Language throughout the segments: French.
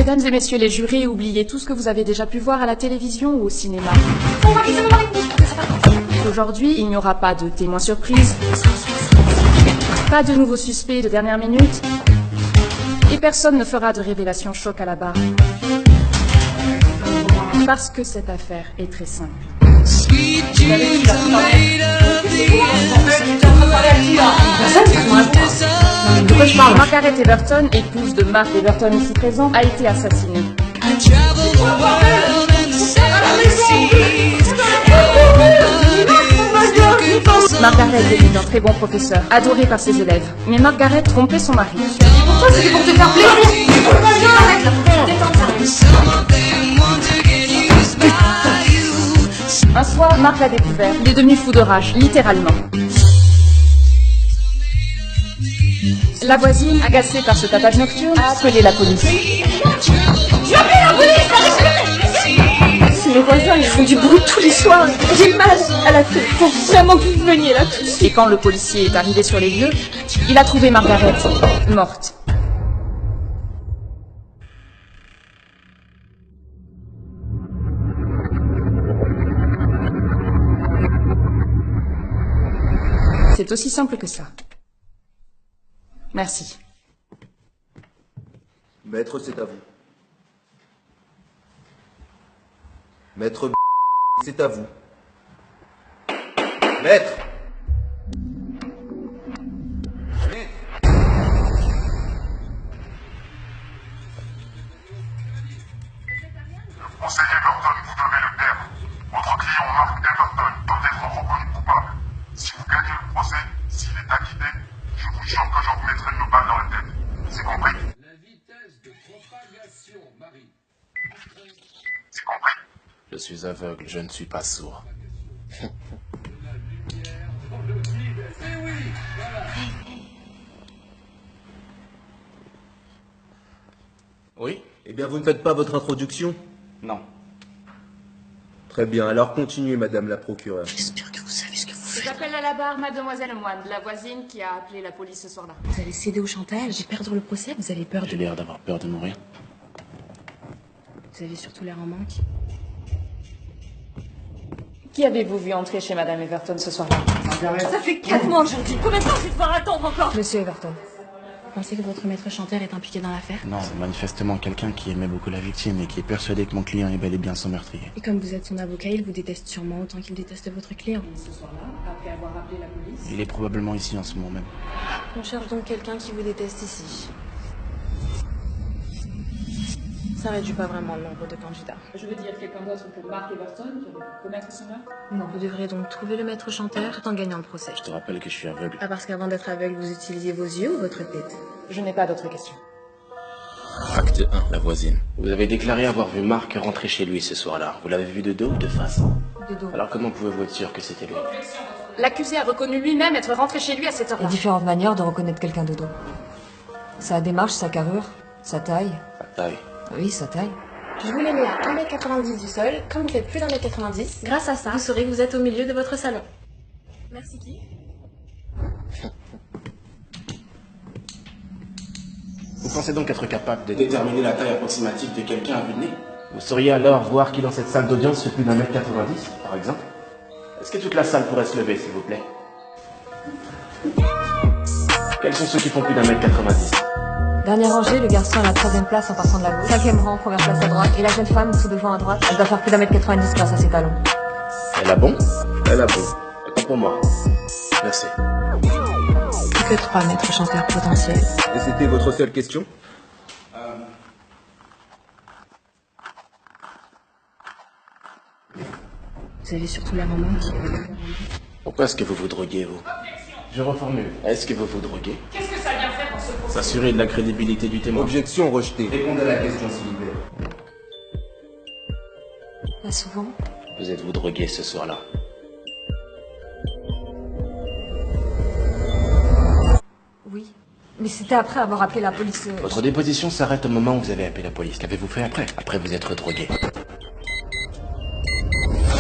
Mesdames et messieurs les jurés, oubliez tout ce que vous avez déjà pu voir à la télévision ou au cinéma. Aujourd'hui, il n'y aura pas de témoins surprises, pas de nouveaux suspects de dernière minute, et personne ne fera de révélation choc à la barre. Parce que cette affaire est très simple. Margaret Everton, épouse de Mark Everton ici présent, a été assassinée. Margaret était un très bon professeur, adoré par ses élèves. Mais Margaret trompait son mari. Pourquoi c'était pour te faire plaisir? Un soir, Mark l'a découvert. Il est devenu fou de rage, littéralement. La voisine, agacée par ce tapage nocturne, a appelé la police. Je vais appeler la police! Mes voisins, ils font du bruit tous les soirs. J'ai mal à la tête. Faut vraiment que vous veniez là tout de suite. Et quand le policier est arrivé sur les lieux, il a trouvé Margaret morte. C'est aussi simple que ça. Merci. Maître, c'est à vous. Maître, c'est à vous. Maître! Conseiller Everton, vous devez le perdre. Votre client Mark Everton doit être reconnu coupable. Si vous gagnez le procès, s'il est acquitté, je vous jure que je vous mettrai une balle dans la tête. C'est compris? La vitesse de propagation, Marie. C'est compris? Je suis aveugle, je ne suis pas sourd. Oui? Eh bien, vous ne faites pas votre introduction? Non. Très bien, alors continuez, madame la procureure. J'espère que vous savez ce que vous faites. J'appelle à la barre mademoiselle Moine, la voisine qui a appelé la police ce soir-là. Vous allez céder au chantage et perdre le procès. Vous avez peur J'ai l'air d'avoir peur de mourir. Vous avez surtout l'air en manque. Qui avez-vous vu entrer chez madame Everton ce soir-là? Ça fait 4 mois que je le dis. Combien de temps je vais devoir attendre encore? Monsieur Everton, pensez que votre maître chanteur est impliqué dans l'affaire? Non, c'est manifestement quelqu'un qui aimait beaucoup la victime et qui est persuadé que mon client est bel et bien son meurtrier. Et comme vous êtes son avocat, il vous déteste sûrement autant qu'il déteste votre client. Ce soir-là, après avoir appelé la police. Il est probablement ici en ce moment même. On cherche donc quelqu'un qui vous déteste ici. Ça réduit pas vraiment le nombre de candidats. Je veux dire quelqu'un d'autre que Mark Everton qui aurait pu commettre ce meurtre? Non. Vous devrez donc trouver le maître chanteur tout en gagnant le procès. Je te rappelle que je suis aveugle. Ah, parce qu'avant d'être aveugle, vous utilisiez vos yeux ou votre tête? Je n'ai pas d'autres questions. Acte 1, la voisine. Vous avez déclaré avoir vu Mark rentrer chez lui ce soir-là. Vous l'avez vu de dos ou de face? De dos. Alors comment pouvez-vous être sûr que c'était lui? L'accusé a reconnu lui-même être rentré chez lui à cette Il y a heure-là. différentes manières de reconnaître quelqu'un de dos. Sa démarche, sa carrure, sa taille. Sa taille. Oui, sa taille. Je vous l'ai mis à 1m90 du sol. Comme vous faites plus d'1m90, grâce à ça, vous saurez que vous êtes au milieu de votre salon. Merci qui? Vous pensez donc être capable de déterminer la taille approximative de quelqu'un à vue de nez? Vous sauriez alors voir qui dans cette salle d'audience fait plus d'1m90, par exemple? Est-ce que toute la salle pourrait se lever, s'il vous plaît? Quels sont ceux qui font plus d'1m90? Dernière rangée, le garçon à la 13e place en partant de la gauche. 5e rang, première place à droite. Et la jeune femme tout devant à droite, elle doit faire plus d'1m90 grâce à ses talons. Elle a bon? Elle a bon. Autant pour moi. Merci. Plus que 3 maîtres chanteurs potentiels. Et c'était votre seule question? Vous avez surtout l'air en manque. Pourquoi est-ce que vous vous droguez, vous? Je reformule. Est-ce que vous vous droguez? Qu'est-ce que ça vient faire dans ce procès? S'assurer de la crédibilité du témoin. Objection rejetée. Répondez à la question, s'il vous plaît. Pas souvent. Vous êtes-vous drogué ce soir-là? Oui. Mais c'était après avoir appelé la police. Votre déposition s'arrête au moment où vous avez appelé la police. Qu'avez-vous fait après? Après vous être drogué.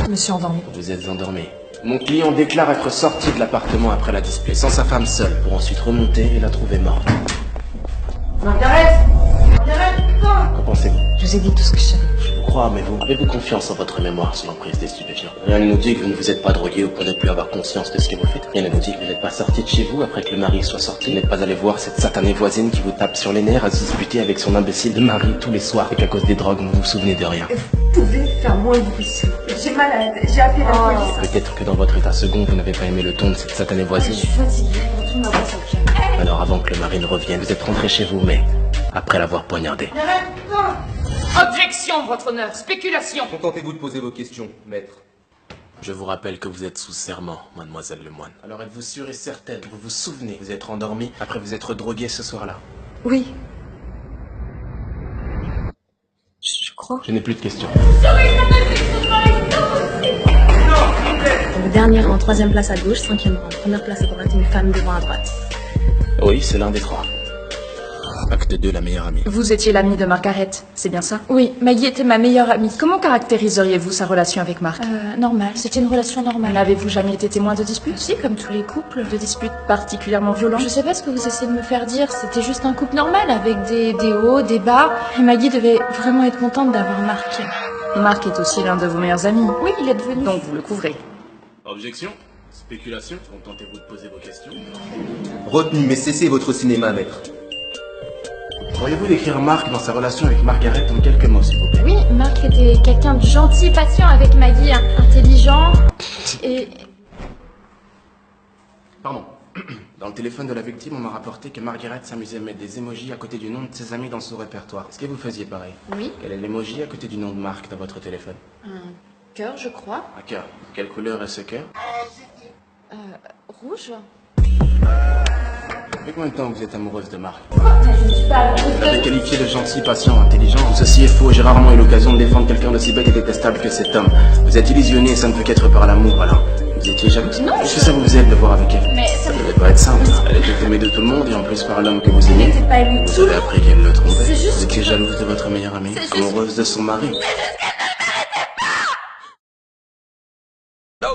Je me suis endormie. Vous êtes endormi. Mon client déclare être sorti de l'appartement après la dispute, sans sa femme seule, pour ensuite remonter et la trouver morte. Margaret! Margaret! Qu'en pensez-vous? Je vous ai dit tout ce que je savais. Je vous crois, mais vous, avez-vous confiance en votre mémoire sous l'emprise des stupéfiants? Rien ne nous dit que vous ne vous êtes pas drogué au point de ne plus avoir conscience de ce que vous faites. Rien ne nous dit que vous n'êtes pas sorti de chez vous après que le mari soit sorti. Vous n'êtes pas allé voir cette satanée voisine qui vous tape sur les nerfs à se disputer avec son imbécile de mari tous les soirs et qu'à cause des drogues, vous ne vous souvenez de rien. Vous pouvez faire moins de bruit, s'il vous plaît. J'ai mal à la tête. J'ai appelé la police. Peut-être que dans votre état second, vous n'avez pas aimé le ton de cette satanée voisine. Je suis fatiguée. Retourne ma voix au calme. Alors avant que le mari ne revienne, vous êtes rentré chez vous, mais après l'avoir poignardé. Objection, votre honneur. Spéculation. Contentez-vous de poser vos questions, maître. Je vous rappelle que vous êtes sous serment, mademoiselle Lemoine. Alors êtes-vous sûre et certaine que vous vous souvenez vous êtes endormi après vous être drogué ce soir-là? Oui. Je crois. Je n'ai plus de questions. Le dernier rang, 3e place à gauche, 5e rang, 1re place à droite, une femme devant à droite. Oui, c'est l'un des trois. Acte 2, la meilleure amie. Vous étiez l'amie de Margaret, c'est bien ça? Oui, Maggie était ma meilleure amie. Comment caractériseriez-vous sa relation avec Mark? Normal, c'était une relation normale. N'avez-vous jamais été témoin de disputes? Si, comme tous les couples. De disputes particulièrement violentes? Je sais pas ce que vous essayez de me faire dire, c'était juste un couple normal, avec des hauts, des bas. Et Maggie devait vraiment être contente d'avoir Mark. Mark est aussi l'un de vos meilleurs amis. Oui, il est devenu. Donc vous le couvrez. Objection? Spéculation? Contentez-vous de poser vos questions. Retenu, mais cessez votre cinéma, maître. Pourriez-vous décrire Mark dans sa relation avec Margaret en quelques mots, s'il vous plaît? Oui, Mark était quelqu'un de gentil, patient avec Maggie, intelligent et... Pardon. Dans le téléphone de la victime, on m'a rapporté que Margaret s'amusait à mettre des émojis à côté du nom de ses amis dans son répertoire. Est-ce que vous faisiez pareil? Oui. Quel est l'émoji à côté du nom de Mark dans votre téléphone? Un cœur, je crois. Un cœur. Quelle couleur est ce cœur? Rouge. Depuis combien de temps vous êtes amoureuse de Mark? Vous l'avez qualifié de gentil, patient, intelligent. Ceci est faux, j'ai rarement eu l'occasion de défendre quelqu'un d'aussi bête et détestable que cet homme. Vous êtes illusionné et ça ne peut qu'être par l'amour, alors. Vous étiez jalouse? Non. Est-ce que ça vous aide de voir avec elle? Mais Ça devait pas être simple. Elle était aimée de tout le monde et en plus par l'homme que vous aimez. n'était pas aimé. Vous avez appris qu'elle le trompait. C'est juste Vous étiez que- jalouse de votre meilleure amie, C'est juste- amoureuse de son mari.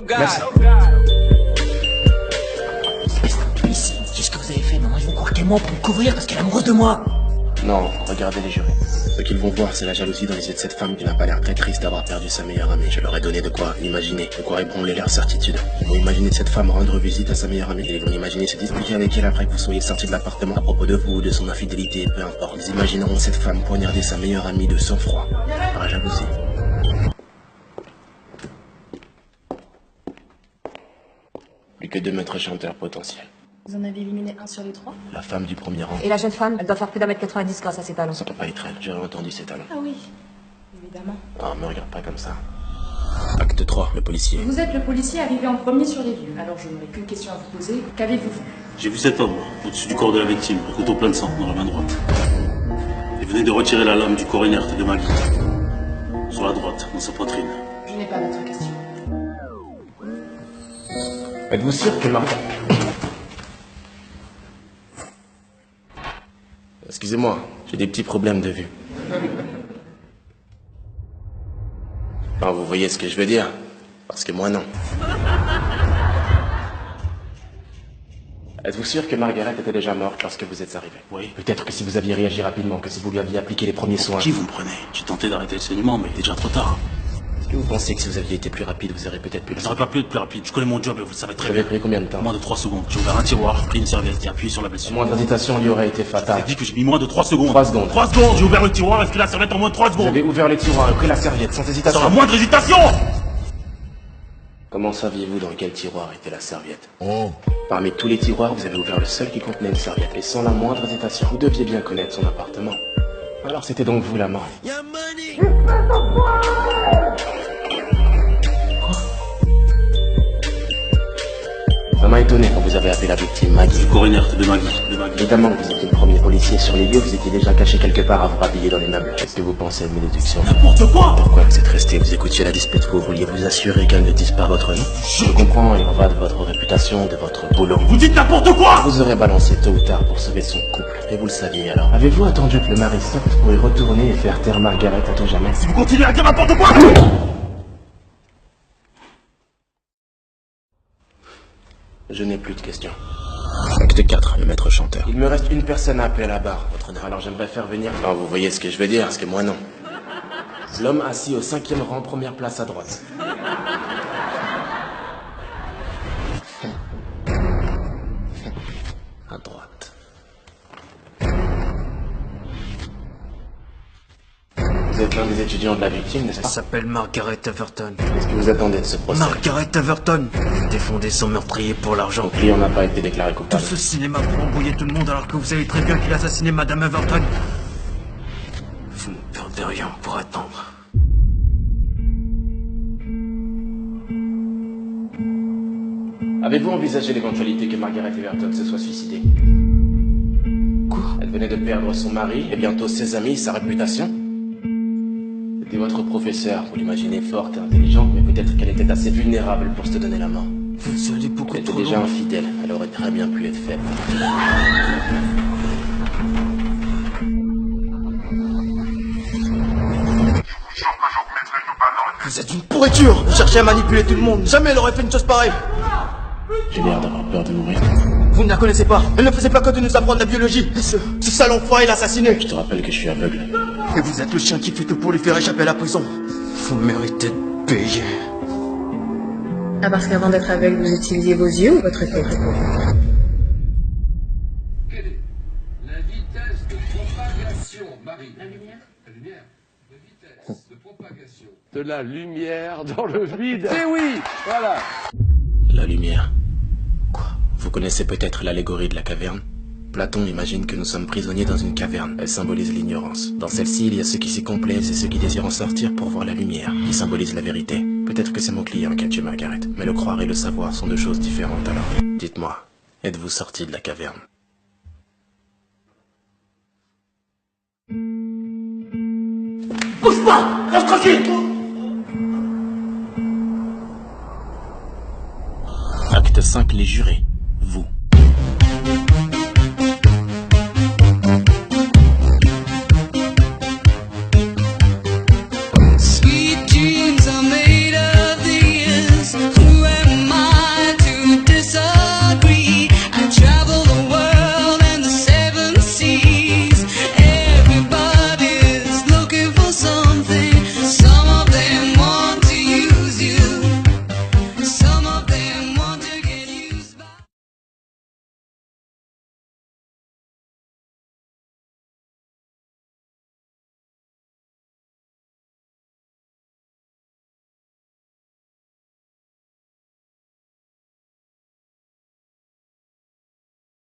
Merci. Ici, c'est ce que vous avez fait. Maintenant, ils vont croire qu'elle ment pour me couvrir parce qu'elle est amoureuse de moi. Non, regardez les jurés. Ce qu'ils vont voir, c'est la jalousie dans les yeux de cette femme qui n'a pas l'air très triste d'avoir perdu sa meilleure amie. Je leur ai donné de quoi imaginer, de quoi ébranler leur certitude. Ils vont imaginer cette femme rendre visite à sa meilleure amie. Et ils vont imaginer se disputer avec elle après que vous soyez sortis de l'appartement à propos de vous, de son infidélité, peu importe. Ils imagineront cette femme poignarder sa meilleure amie de sang-froid, par jalousie. Plus que 2 maîtres chanteurs potentiels. Vous en avez éliminé un sur les 3? La femme du premier rang. Et la jeune femme, elle doit faire plus d'1m90 grâce à ses talons. Ça peut pas être elle, j'ai entendu ses talons. Ah oui, évidemment. Ah, me regarde pas comme ça. Acte 3, le policier. Vous êtes le policier arrivé en premier sur les lieux. Alors je n'aurai qu'une question à vous poser. Qu'avez-vous vu? J'ai vu cet homme au-dessus du corps de la victime, un couteau plein de sang dans la main droite. Il venait de retirer la lame du corps inerte de Maggie. Sur la droite, dans sa poitrine. Je n'ai pas d'autre question. Êtes-vous sûr que Margaret... Excusez-moi, j'ai des petits problèmes de vue. Non, vous voyez ce que je veux dire? Parce que moi, non. Êtes-vous sûr que Margaret était déjà morte lorsque vous êtes arrivé? Oui. Peut-être que si vous aviez réagi rapidement, que si vous lui aviez appliqué les premiers soins... Qui vous me prenez? J'ai tenté d'arrêter le saignement, mais il est déjà trop tard. Est-ce que vous pensez que si vous aviez été plus rapide, vous auriez peut-être pu le J'aurais pas pu être plus rapide. Je connais mon job et vous le savez Vous très avez bien. pris combien de temps? Moins de 3 secondes. J'ai ouvert un tiroir, pris une serviette et appuyé sur la La blessure. moindre hésitation lui aurait été fatale. J'ai dit que j'ai mis moins de 3 secondes. 3 secondes. 3 secondes! J'ai ouvert le tiroir et pris la serviette en moins de 3 Vous secondes. avez ouvert les tiroirs et pris la serviette sans hésitation. Sans la moindre hésitation! Comment saviez-vous dans quel tiroir était la serviette? Parmi tous les tiroirs, vous avez ouvert le seul qui contenait une serviette, et sans la moindre hésitation. Vous deviez bien connaître son appartement. Alors c'était donc vous la mort. Ça m'a étonné quand vous avez appelé la victime Maggie. Du corps inerte de Maggie. Évidemment que vous étiez le premier policier sur les lieux, vous étiez déjà caché quelque part à vous rhabiller dans les meubles. Qu'est-ce que vous pensez de mes déductions? N'importe quoi! Pourquoi vous êtes resté? Vous écoutiez la dispute, vous vouliez vous assurer qu'elle ne dise pas votre nom? Je comprends, il en va de votre réputation, de votre boulot. Vous dites n'importe quoi! Vous aurez balancé tôt ou tard pour sauver son couple, et vous le saviez alors. Avez-vous attendu que le mari sorte pour y retourner et faire taire Margaret à tout jamais? Si vous continuez à dire n'importe quoi! Je n'ai plus de questions. Acte Acte 4, le maître chanteur. Il me reste une personne à appeler à la barre, votre honneur. Alors j'aimerais faire venir... Enfin, vous voyez ce que je veux dire, parce que moi non. L'homme assis au 5e rang, première place à droite. À droite. Vous êtes l'un des étudiants de la victime, n'est-ce pas? Elle s'appelle Margaret Everton. Qu'est-ce que vous attendez de ce procès? Margaret Everton défendait son meurtrier pour l'argent. Mon client n'a pas été déclaré Tout coupable. ce cinéma pour embrouiller tout le monde alors que vous savez très bien qu'il a assassiné Madame Everton. Vous ne perdez rien pour attendre. Avez-vous envisagé l'éventualité que Margaret Everton se soit suicidée? Quoi? Elle venait de perdre son mari et bientôt ses amis, sa réputation. C'était votre professeur, vous l'imaginez forte et intelligente, mais peut-être qu'elle était assez vulnérable pour se donner la mort. Vous allez beaucoup Elle était trop déjà loin. infidèle, elle aurait très bien pu être faible. Vous êtes une pourriture. Vous cherchez à manipuler tout le monde. Jamais elle aurait fait une chose pareille. J'ai l'air d'avoir peur de mourir. Vous ne la connaissez pas. Elle ne faisait pas que de nous apprendre la biologie. Ce sale enfoiré l'a assassiné. Je te rappelle que je suis aveugle. Et vous êtes le chien qui fait tout pour lui faire échapper à la prison. Vous méritez de payer. Ah, parce qu'avant d'être aveugle, vous utilisiez vos yeux ou votre tête? Quelle est la vitesse de propagation, Marie? La lumière. La lumière. La vitesse de propagation. De la lumière dans le vide. Eh oui, voilà. La lumière. Quoi? Vous connaissez peut-être l'allégorie de la caverne? Platon imagine que nous sommes prisonniers dans une caverne. Elle symbolise l'ignorance. Dans celle-ci, il y a ceux qui s'y complaisent et ceux qui désirent en sortir pour voir la lumière, qui symbolise la vérité. Peut-être que c'est mon client qui a tué Margaret, mais le croire et le savoir sont deux choses différentes alors. Dites-moi, êtes-vous sorti de la caverne? Bouge pas. Reste tranquille. Acte 5, les jurés.